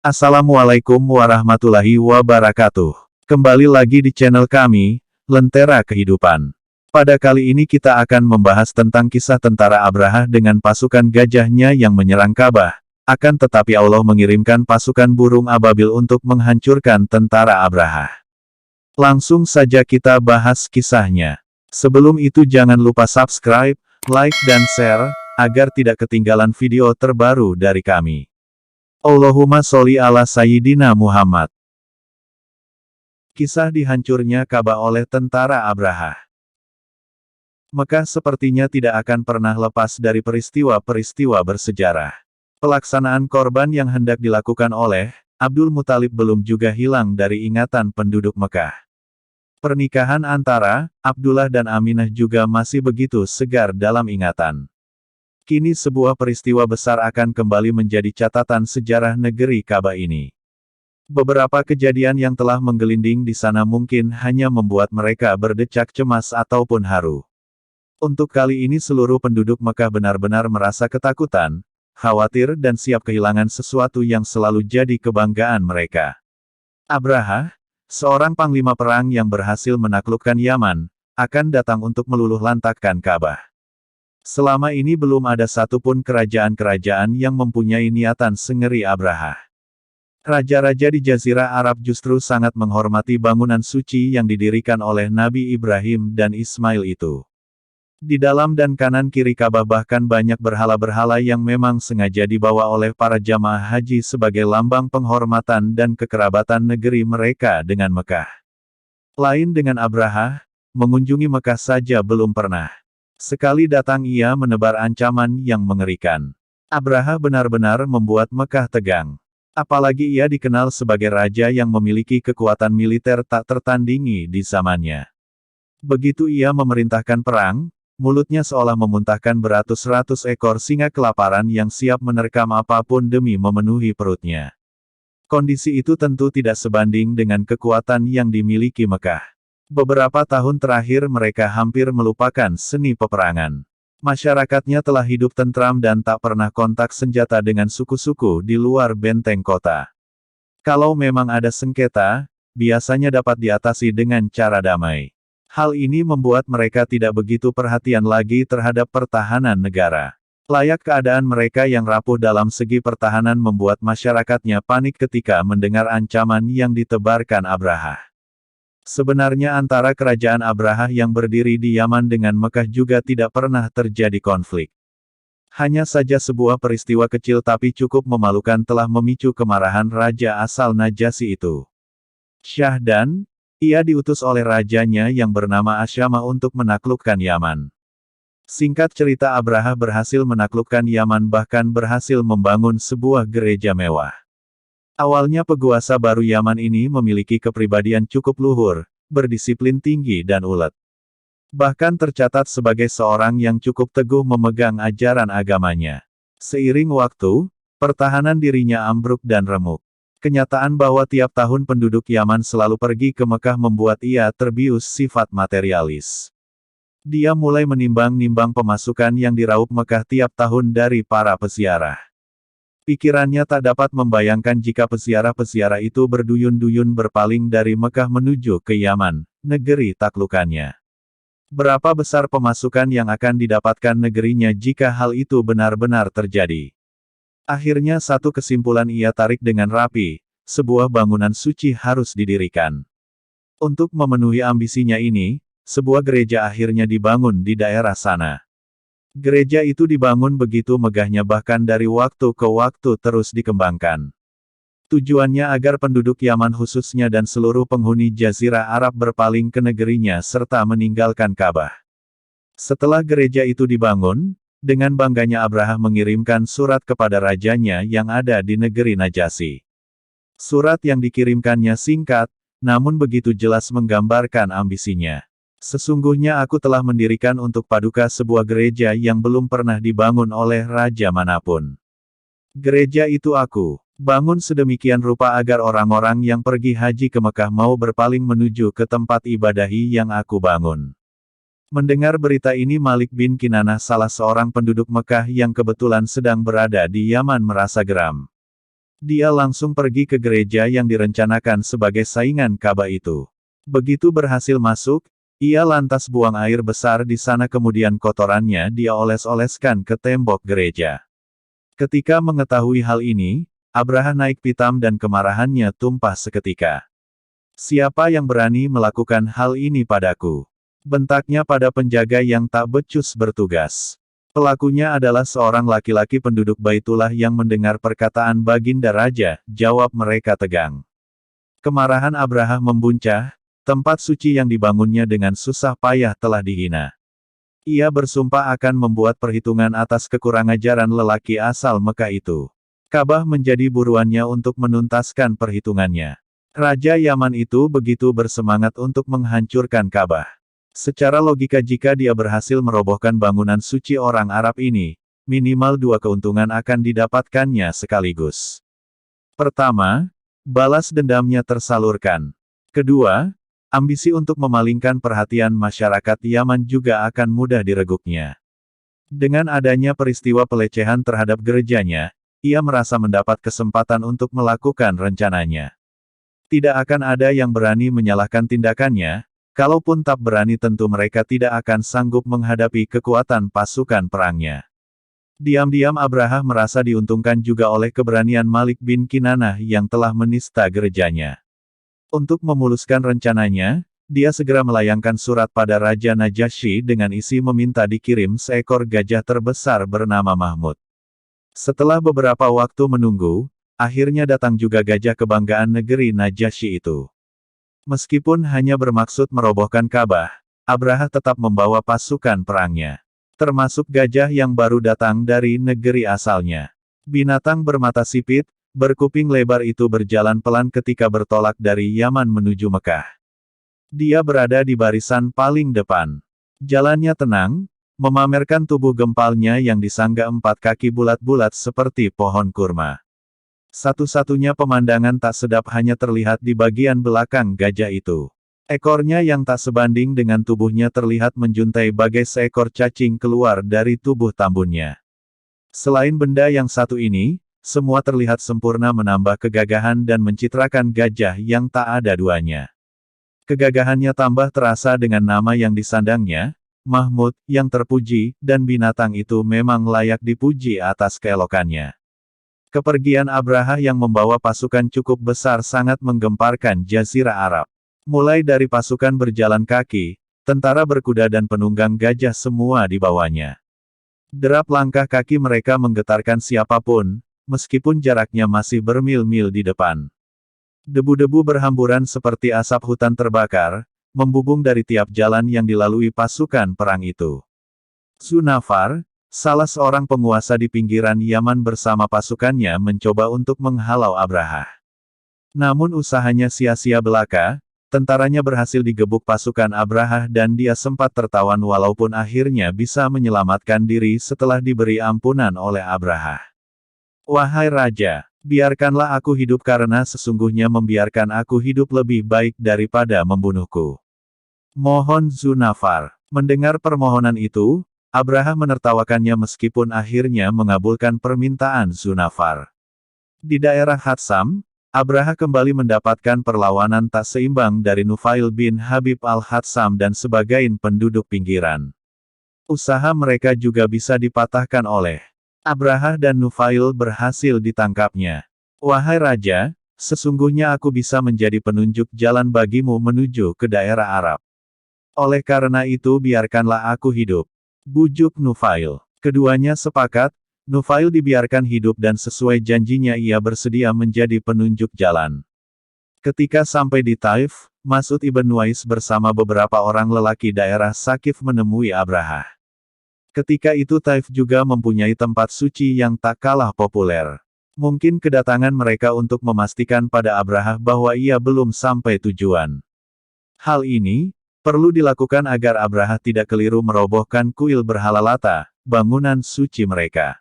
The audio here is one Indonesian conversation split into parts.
Assalamualaikum warahmatullahi wabarakatuh. Kembali lagi di channel kami, Lentera Kehidupan. Pada kali ini kita akan membahas tentang kisah tentara Abraha dengan pasukan gajahnya yang menyerang Ka'bah. Akan tetapi Allah mengirimkan pasukan burung ababil untuk menghancurkan tentara Abraha. Langsung saja kita bahas kisahnya. Sebelum itu jangan lupa subscribe, like dan share, agar tidak ketinggalan video terbaru dari kami. Allahumma sholli ala Sayyidina Muhammad. Kisah dihancurnya Ka'bah oleh tentara Abraha. Mekah sepertinya tidak akan pernah lepas dari peristiwa-peristiwa bersejarah. Pelaksanaan korban yang hendak dilakukan oleh Abdul Muthalib belum juga hilang dari ingatan penduduk Mekah. Pernikahan antara Abdullah dan Aminah juga masih begitu segar dalam ingatan. Kini sebuah peristiwa besar akan kembali menjadi catatan sejarah negeri Ka'bah ini. Beberapa kejadian yang telah menggelinding di sana mungkin hanya membuat mereka berdecak cemas ataupun haru. Untuk kali ini seluruh penduduk Mekah benar-benar merasa ketakutan, khawatir dan siap kehilangan sesuatu yang selalu jadi kebanggaan mereka. Abraha, seorang panglima perang yang berhasil menaklukkan Yaman, akan datang untuk meluluhlantakkan Ka'bah. Selama ini belum ada satupun kerajaan-kerajaan yang mempunyai niatan sengeri Abraha. Raja-raja di Jazirah Arab justru sangat menghormati bangunan suci yang didirikan oleh Nabi Ibrahim dan Ismail itu. Di dalam dan kanan kiri Ka'bah bahkan banyak berhala-berhala yang memang sengaja dibawa oleh para jamaah haji sebagai lambang penghormatan dan kekerabatan negeri mereka dengan Mekah. Lain dengan Abraha, mengunjungi Mekah saja belum pernah. Sekali datang ia menebar ancaman yang mengerikan. Abraha benar-benar membuat Mekah tegang. Apalagi ia dikenal sebagai raja yang memiliki kekuatan militer tak tertandingi di zamannya. Begitu ia memerintahkan perang, mulutnya seolah memuntahkan beratus-ratus ekor singa kelaparan yang siap menerkam apapun demi memenuhi perutnya. Kondisi itu tentu tidak sebanding dengan kekuatan yang dimiliki Mekah. Beberapa tahun terakhir mereka hampir melupakan seni peperangan. Masyarakatnya telah hidup tentram dan tak pernah kontak senjata dengan suku-suku di luar benteng kota. Kalau memang ada sengketa, biasanya dapat diatasi dengan cara damai. Hal ini membuat mereka tidak begitu perhatian lagi terhadap pertahanan negara. Layak keadaan mereka yang rapuh dalam segi pertahanan membuat masyarakatnya panik ketika mendengar ancaman yang ditebarkan Abraha. Sebenarnya antara kerajaan Abraha yang berdiri di Yaman dengan Mekah juga tidak pernah terjadi konflik. Hanya saja sebuah peristiwa kecil tapi cukup memalukan telah memicu kemarahan raja asal Najasyi itu. Syahdan, ia diutus oleh rajanya yang bernama Asyama untuk menaklukkan Yaman. Singkat cerita Abraha berhasil menaklukkan Yaman bahkan berhasil membangun sebuah gereja mewah. Awalnya peguasa baru Yaman ini memiliki kepribadian cukup luhur, berdisiplin tinggi dan ulet. Bahkan tercatat sebagai seorang yang cukup teguh memegang ajaran agamanya. Seiring waktu, pertahanan dirinya ambruk dan remuk. Kenyataan bahwa tiap tahun penduduk Yaman selalu pergi ke Mekah membuat ia terbius sifat materialis. Dia mulai menimbang-nimbang pemasukan yang diraup Mekah tiap tahun dari para peziarah. Pikirannya tak dapat membayangkan jika peziarah-peziarah itu berduyun-duyun berpaling dari Mekah menuju ke Yaman, negeri taklukannya. Berapa besar pemasukan yang akan didapatkan negerinya jika hal itu benar-benar terjadi? Akhirnya satu kesimpulan ia tarik dengan rapi, sebuah bangunan suci harus didirikan. Untuk memenuhi ambisinya ini, sebuah gereja akhirnya dibangun di daerah sana. Gereja itu dibangun begitu megahnya bahkan dari waktu ke waktu terus dikembangkan. Tujuannya agar penduduk Yaman khususnya dan seluruh penghuni Jazirah Arab berpaling ke negerinya serta meninggalkan Ka'bah. Setelah gereja itu dibangun, dengan bangganya Abraha mengirimkan surat kepada rajanya yang ada di negeri Najasyi. Surat yang dikirimkannya singkat, namun begitu jelas menggambarkan ambisinya. Sesungguhnya aku telah mendirikan untuk Paduka sebuah gereja yang belum pernah dibangun oleh raja manapun. Gereja itu aku bangun sedemikian rupa agar orang-orang yang pergi haji ke Mekah mau berpaling menuju ke tempat ibadahi yang aku bangun. Mendengar berita ini Malik bin Kinanah salah seorang penduduk Mekah yang kebetulan sedang berada di Yaman merasa geram. Dia langsung pergi ke gereja yang direncanakan sebagai saingan Ka'bah itu. Begitu berhasil masuk, ia lantas buang air besar di sana kemudian kotorannya dia oles-oleskan ke tembok gereja. Ketika mengetahui hal ini, Abraha naik pitam dan kemarahannya tumpah seketika. "Siapa yang berani melakukan hal ini padaku?" bentaknya pada penjaga yang tak becus bertugas. "Pelakunya adalah seorang laki-laki penduduk Baitullah yang mendengar perkataan Baginda Raja," jawab mereka tegang. Kemarahan Abraha membuncah, tempat suci yang dibangunnya dengan susah payah telah dihina. Ia bersumpah akan membuat perhitungan atas kekurangajaran lelaki asal Mekah itu. Ka'bah menjadi buruannya untuk menuntaskan perhitungannya. Raja Yaman itu begitu bersemangat untuk menghancurkan Ka'bah. Secara logika jika dia berhasil merobohkan bangunan suci orang Arab ini, minimal dua keuntungan akan didapatkannya sekaligus. Pertama, balas dendamnya tersalurkan. Kedua, ambisi untuk memalingkan perhatian masyarakat Yaman juga akan mudah direguknya. Dengan adanya peristiwa pelecehan terhadap gerejanya, ia merasa mendapat kesempatan untuk melakukan rencananya. Tidak akan ada yang berani menyalahkan tindakannya. Kalaupun tak berani tentu mereka tidak akan sanggup menghadapi kekuatan pasukan perangnya. Diam-diam Abraha merasa diuntungkan juga oleh keberanian Malik bin Kinanah yang telah menista gerejanya. Untuk memuluskan rencananya, dia segera melayangkan surat pada Raja Najasyi dengan isi meminta dikirim seekor gajah terbesar bernama Mahmud. Setelah beberapa waktu menunggu, akhirnya datang juga gajah kebanggaan negeri Najasyi itu. Meskipun hanya bermaksud merobohkan Ka'bah, Abraha tetap membawa pasukan perangnya. Termasuk gajah yang baru datang dari negeri asalnya. Binatang bermata sipit, berkuping lebar itu berjalan pelan ketika bertolak dari Yaman menuju Mekah. Dia berada di barisan paling depan. Jalannya tenang, memamerkan tubuh gempalnya yang disangga 4 kaki bulat-bulat seperti pohon kurma. Satu-satunya pemandangan tak sedap hanya terlihat di bagian belakang gajah itu. Ekornya yang tak sebanding dengan tubuhnya terlihat menjuntai bagai seekor cacing keluar dari tubuh tambunnya. Selain benda yang satu ini, semua terlihat sempurna menambah kegagahan dan mencitrakan gajah yang tak ada duanya. Kegagahannya tambah terasa dengan nama yang disandangnya, Mahmud, yang terpuji, dan binatang itu memang layak dipuji atas keelokannya. Kepergian Abraha yang membawa pasukan cukup besar sangat menggemparkan Jazirah Arab. Mulai dari pasukan berjalan kaki, tentara berkuda dan penunggang gajah semua dibawanya. Derap langkah kaki mereka menggetarkan siapapun, meskipun jaraknya masih bermil-mil di depan. Debu-debu berhamburan seperti asap hutan terbakar, membubung dari tiap jalan yang dilalui pasukan perang itu. Zunafar, salah seorang penguasa di pinggiran Yaman bersama pasukannya mencoba untuk menghalau Abraha. Namun usahanya sia-sia belaka, tentaranya berhasil digebuk pasukan Abraha dan dia sempat tertawan walaupun akhirnya bisa menyelamatkan diri setelah diberi ampunan oleh Abraha. "Wahai Raja, biarkanlah aku hidup karena sesungguhnya membiarkan aku hidup lebih baik daripada membunuhku. Mohon Zunafar." Mendengar permohonan itu, Abraha menertawakannya meskipun akhirnya mengabulkan permintaan Zunafar. Di daerah Hatsam, Abraha kembali mendapatkan perlawanan tak seimbang dari Nufail bin Habib al-Hatsam dan sebagian penduduk pinggiran. Usaha mereka juga bisa dipatahkan oleh Abraha dan Nufail berhasil ditangkapnya. "Wahai Raja, sesungguhnya aku bisa menjadi penunjuk jalan bagimu menuju ke daerah Arab. Oleh karena itu biarkanlah aku hidup," bujuk Nufail. Keduanya sepakat, Nufail dibiarkan hidup dan sesuai janjinya ia bersedia menjadi penunjuk jalan. Ketika sampai di Taif, Mas'ud ibn Nuwais bersama beberapa orang lelaki daerah Sakif menemui Abraha. Ketika itu Taif juga mempunyai tempat suci yang tak kalah populer. Mungkin kedatangan mereka untuk memastikan pada Abraha bahwa ia belum sampai tujuan. Hal ini perlu dilakukan agar Abraha tidak keliru merobohkan kuil berhala Lata, bangunan suci mereka.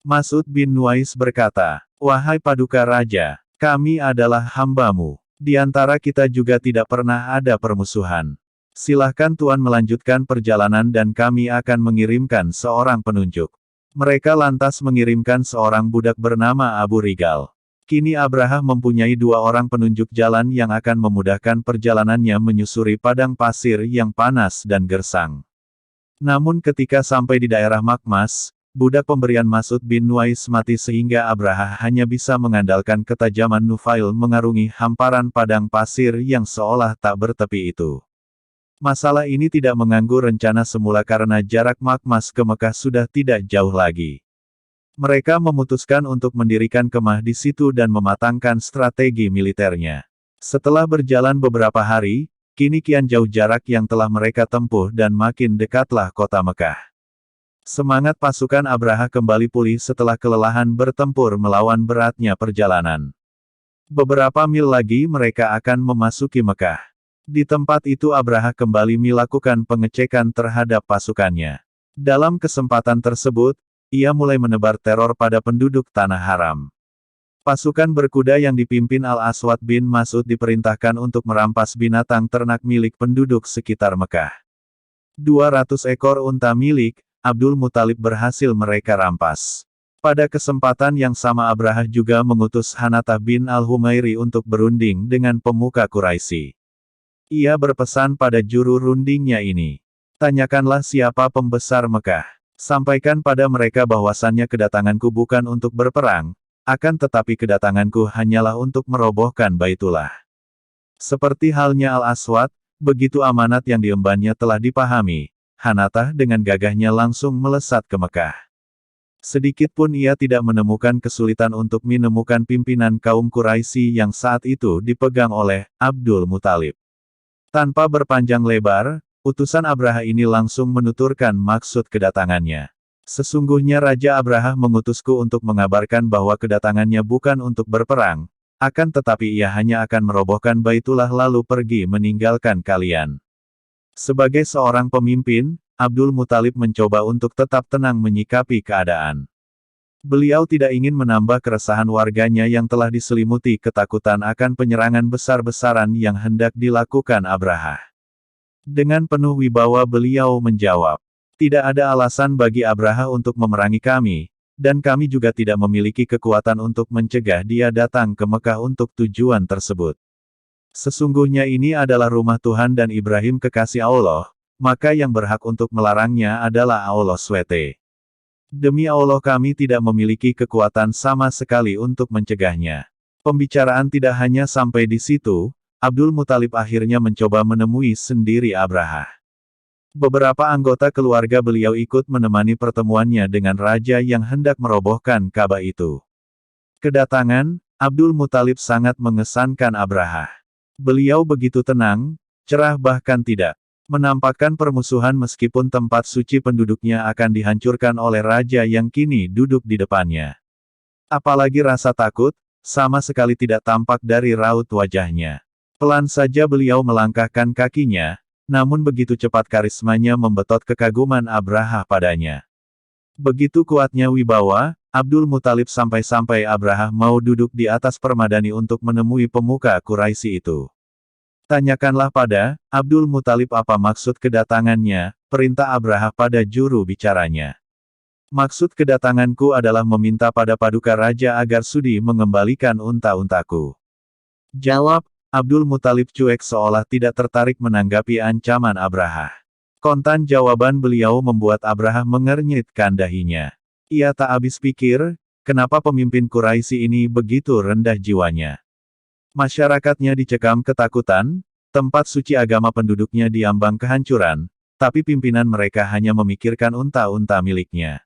Mas'ud bin Nuwais berkata, "Wahai Paduka Raja, kami adalah hamba-Mu. Di antara kita juga tidak pernah ada permusuhan. Silahkan Tuan melanjutkan perjalanan dan kami akan mengirimkan seorang penunjuk." Mereka lantas mengirimkan seorang budak bernama Abu Rigal. Kini Abraha mempunyai 2 orang penunjuk jalan yang akan memudahkan perjalanannya menyusuri padang pasir yang panas dan gersang. Namun ketika sampai di daerah Makmas, budak pemberian Mas'ud bin Nuais mati sehingga Abraha hanya bisa mengandalkan ketajaman Nufail mengarungi hamparan padang pasir yang seolah tak bertepi itu. Masalah ini tidak mengganggu rencana semula karena jarak Makmas ke Mekah sudah tidak jauh lagi. Mereka memutuskan untuk mendirikan kemah di situ dan mematangkan strategi militernya. Setelah berjalan beberapa hari, kini kian jauh jarak yang telah mereka tempuh dan makin dekatlah kota Mekah. Semangat pasukan Abraha kembali pulih setelah kelelahan bertempur melawan beratnya perjalanan. Beberapa mil lagi mereka akan memasuki Mekah. Di tempat itu Abraha kembali melakukan pengecekan terhadap pasukannya. Dalam kesempatan tersebut, ia mulai menebar teror pada penduduk Tanah Haram. Pasukan berkuda yang dipimpin Al-Aswad bin Mas'ud diperintahkan untuk merampas binatang ternak milik penduduk sekitar Mekah. 200 ekor unta milik Abdul Muthalib berhasil mereka rampas. Pada kesempatan yang sama Abraha juga mengutus Hanatah bin Al-Humairi untuk berunding dengan pemuka Quraisy. Ia berpesan pada juru rundingnya ini. Tanyakanlah siapa pembesar Mekah. Sampaikan pada mereka bahwasannya kedatanganku bukan untuk berperang, akan tetapi kedatanganku hanyalah untuk merobohkan Baitullah. Seperti halnya Al-Aswad, begitu amanat yang diembannya telah dipahami, Hanatah dengan gagahnya langsung melesat ke Mekah. Sedikit pun ia tidak menemukan kesulitan untuk menemukan pimpinan kaum Quraisy yang saat itu dipegang oleh Abdul Muthalib. Tanpa berpanjang lebar, utusan Abraha ini langsung menuturkan maksud kedatangannya. Sesungguhnya Raja Abraha mengutusku untuk mengabarkan bahwa kedatangannya bukan untuk berperang, akan tetapi ia hanya akan merobohkan Baitullah lalu pergi meninggalkan kalian. Sebagai seorang pemimpin, Abdul Muthalib mencoba untuk tetap tenang menyikapi keadaan. Beliau tidak ingin menambah keresahan warganya yang telah diselimuti ketakutan akan penyerangan besar-besaran yang hendak dilakukan Abraha. Dengan penuh wibawa beliau menjawab, "Tidak ada alasan bagi Abraha untuk memerangi kami, dan kami juga tidak memiliki kekuatan untuk mencegah dia datang ke Mekah untuk tujuan tersebut. Sesungguhnya ini adalah rumah Tuhan dan Ibrahim kekasih Allah, maka yang berhak untuk melarangnya adalah Allah SWT. Demi Allah kami tidak memiliki kekuatan sama sekali untuk mencegahnya." Pembicaraan tidak hanya sampai di situ, Abdul Muthalib akhirnya mencoba menemui sendiri Abraha. Beberapa anggota keluarga beliau ikut menemani pertemuannya dengan raja yang hendak merobohkan Ka'bah itu. Kedatangan Abdul Muthalib sangat mengesankan Abraha. Beliau begitu tenang, cerah bahkan tidak menampakkan permusuhan meskipun tempat suci penduduknya akan dihancurkan oleh raja yang kini duduk di depannya. Apalagi rasa takut, sama sekali tidak tampak dari raut wajahnya. Pelan saja beliau melangkahkan kakinya, namun begitu cepat karismanya membetot kekaguman Abraha padanya. Begitu kuatnya wibawa, Abdul Muthalib sampai-sampai Abraha mau duduk di atas permadani untuk menemui pemuka Quraisy itu. Tanyakanlah pada Abdul Muthalib apa maksud kedatangannya, perintah Abraha pada juru bicaranya. Maksud kedatanganku adalah meminta pada paduka raja agar sudi mengembalikan unta-untaku. Jawab Abdul Muthalib cuek seolah tidak tertarik menanggapi ancaman Abraha. Kontan jawaban beliau membuat Abraha mengernyitkan dahinya. Ia tak habis pikir, kenapa pemimpin Quraisy ini begitu rendah jiwanya. Masyarakatnya dicekam ketakutan, tempat suci agama penduduknya diambang kehancuran, tapi pimpinan mereka hanya memikirkan unta-unta miliknya.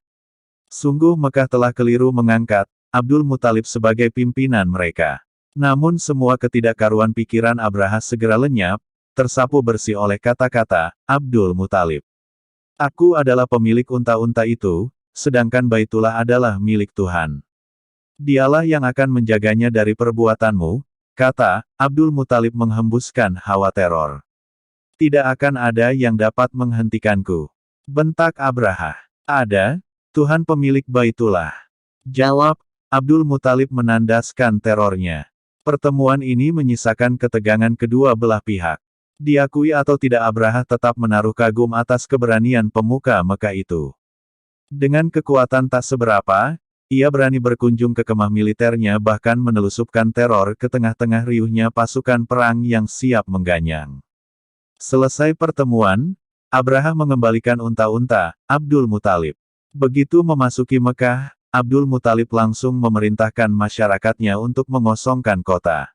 Sungguh Mekah telah keliru mengangkat Abdul Muthalib sebagai pimpinan mereka. Namun semua ketidakkaruan pikiran Abraha segera lenyap, tersapu bersih oleh kata-kata Abdul Muthalib. Aku adalah pemilik unta-unta itu, sedangkan Baitullah adalah milik Tuhan. Dialah yang akan menjaganya dari perbuatanmu, kata Abdul Muthalib menghembuskan hawa teror. Tidak akan ada yang dapat menghentikanku. Bentak Abraha. Ada, Tuhan pemilik Baitullah. Jawab Abdul Muthalib menandaskan terornya. Pertemuan ini menyisakan ketegangan kedua belah pihak. Diakui atau tidak Abraha tetap menaruh kagum atas keberanian pemuka Mekah itu. Dengan kekuatan tak seberapa, ia berani berkunjung ke kemah militernya bahkan menelusupkan teror ke tengah-tengah riuhnya pasukan perang yang siap mengganyang. Selesai pertemuan, Abraha mengembalikan unta-unta Abdul Muthalib. Begitu memasuki Mekah, Abdul Muthalib langsung memerintahkan masyarakatnya untuk mengosongkan kota.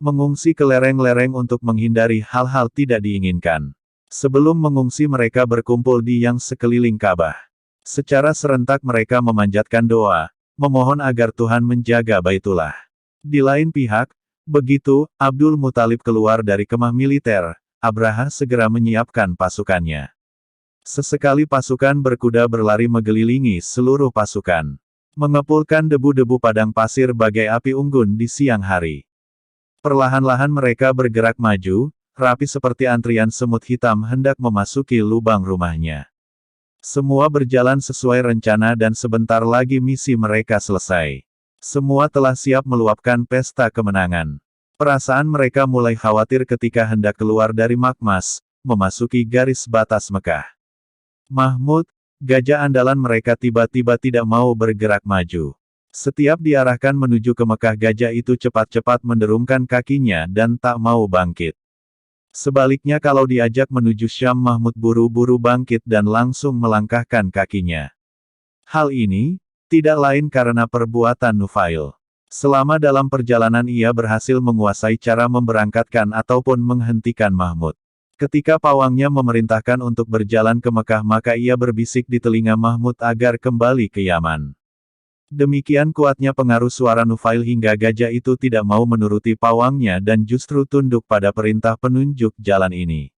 Mengungsi ke lereng-lereng untuk menghindari hal-hal tidak diinginkan. Sebelum mengungsi mereka berkumpul di yang sekeliling Ka'bah. Secara serentak mereka memanjatkan doa, memohon agar Tuhan menjaga Baitullah. Di lain pihak, begitu Abdul Muthalib keluar dari kemah militer, Abraha segera menyiapkan pasukannya. Sesekali pasukan berkuda berlari mengelilingi seluruh pasukan. Mengepulkan debu-debu padang pasir bagai api unggun di siang hari. Perlahan-lahan mereka bergerak maju, rapi seperti antrian semut hitam hendak memasuki lubang rumahnya. Semua berjalan sesuai rencana dan sebentar lagi misi mereka selesai. Semua telah siap meluapkan pesta kemenangan. Perasaan mereka mulai khawatir ketika hendak keluar dari Makmas, memasuki garis batas Mekah. Mahmud, gajah andalan mereka tiba-tiba tidak mau bergerak maju. Setiap diarahkan menuju ke Mekah, gajah itu cepat-cepat menderumkan kakinya dan tak mau bangkit. Sebaliknya kalau diajak menuju Syam, Mahmud buru-buru bangkit dan langsung melangkahkan kakinya. Hal ini, tidak lain karena perbuatan Nufail. Selama dalam perjalanan ia berhasil menguasai cara memberangkatkan ataupun menghentikan Mahmud. Ketika pawangnya memerintahkan untuk berjalan ke Mekah, maka ia berbisik di telinga Mahmud agar kembali ke Yaman. Demikian kuatnya pengaruh suara Nufail hingga gajah itu tidak mau menuruti pawangnya dan justru tunduk pada perintah penunjuk jalan ini.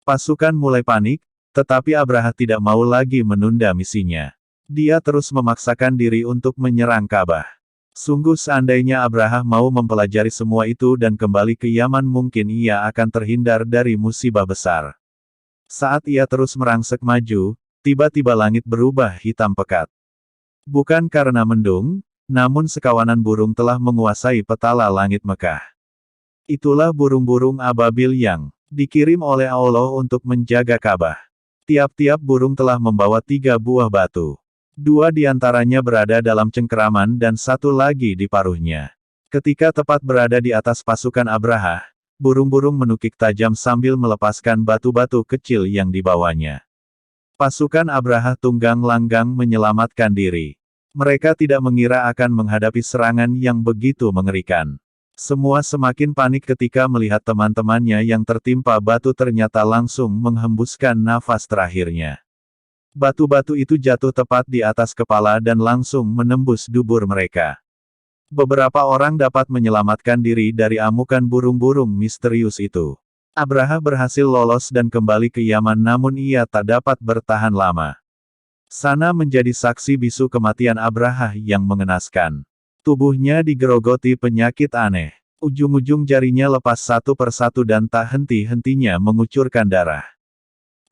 Pasukan mulai panik, tetapi Abraha tidak mau lagi menunda misinya. Dia terus memaksakan diri untuk menyerang Ka'bah. Sungguh seandainya Abraha mau mempelajari semua itu dan kembali ke Yaman, mungkin ia akan terhindar dari musibah besar. Saat ia terus merangsek maju, tiba-tiba langit berubah hitam pekat. Bukan karena mendung, namun sekawanan burung telah menguasai petala langit Mekah. Itulah burung-burung ababil yang dikirim oleh Allah untuk menjaga Ka'bah. Tiap-tiap burung telah membawa 3 buah batu. 2 diantaranya berada dalam cengkeraman dan 1 lagi di paruhnya. Ketika tepat berada di atas pasukan Abraha, burung-burung menukik tajam sambil melepaskan batu-batu kecil yang dibawanya. Pasukan Abraha tunggang langgang menyelamatkan diri. Mereka tidak mengira akan menghadapi serangan yang begitu mengerikan. Semua semakin panik ketika melihat teman-temannya yang tertimpa batu ternyata langsung menghembuskan nafas terakhirnya. Batu-batu itu jatuh tepat di atas kepala dan langsung menembus dubur mereka. Beberapa orang dapat menyelamatkan diri dari amukan burung-burung misterius itu. Abraha berhasil lolos dan kembali ke Yaman, namun ia tak dapat bertahan lama. Sana menjadi saksi bisu kematian Abraha yang mengenaskan. Tubuhnya digerogoti penyakit aneh. Ujung-ujung jarinya lepas satu persatu dan tak henti-hentinya mengucurkan darah.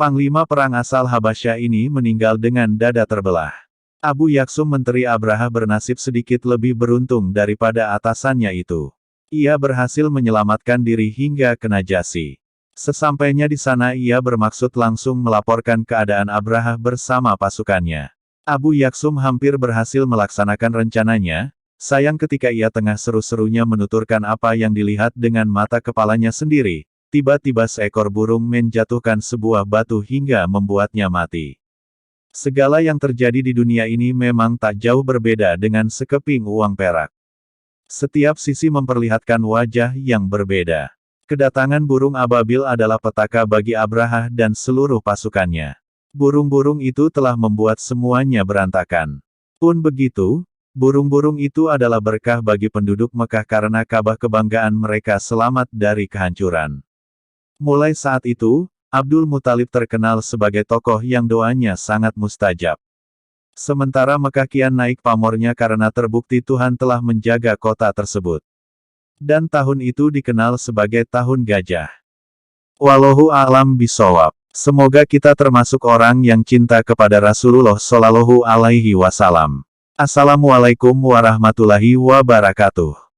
Panglima perang asal Habasyah ini meninggal dengan dada terbelah. Abu Yaksum, menteri Abraha, bernasib sedikit lebih beruntung daripada atasannya itu. Ia berhasil menyelamatkan diri hingga ke Najasyi. Sesampainya di sana ia bermaksud langsung melaporkan keadaan Abraha bersama pasukannya. Abu Yaksum hampir berhasil melaksanakan rencananya, sayang ketika ia tengah seru-serunya menuturkan apa yang dilihat dengan mata kepalanya sendiri, tiba-tiba seekor burung menjatuhkan sebuah batu hingga membuatnya mati. Segala yang terjadi di dunia ini memang tak jauh berbeda dengan sekeping uang perak. Setiap sisi memperlihatkan wajah yang berbeda. Kedatangan burung ababil adalah petaka bagi Abraha dan seluruh pasukannya. Burung-burung itu telah membuat semuanya berantakan. Pun begitu, burung-burung itu adalah berkah bagi penduduk Mekah karena Ka'bah kebanggaan mereka selamat dari kehancuran. Mulai saat itu, Abdul Muthalib terkenal sebagai tokoh yang doanya sangat mustajab. Sementara Mekah kian naik pamornya karena terbukti Tuhan telah menjaga kota tersebut. Dan tahun itu dikenal sebagai Tahun Gajah. Wallahu a'lam bishawab. Semoga kita termasuk orang yang cinta kepada Rasulullah Shallallahu Alaihi Wasallam. Assalamualaikum warahmatullahi wabarakatuh.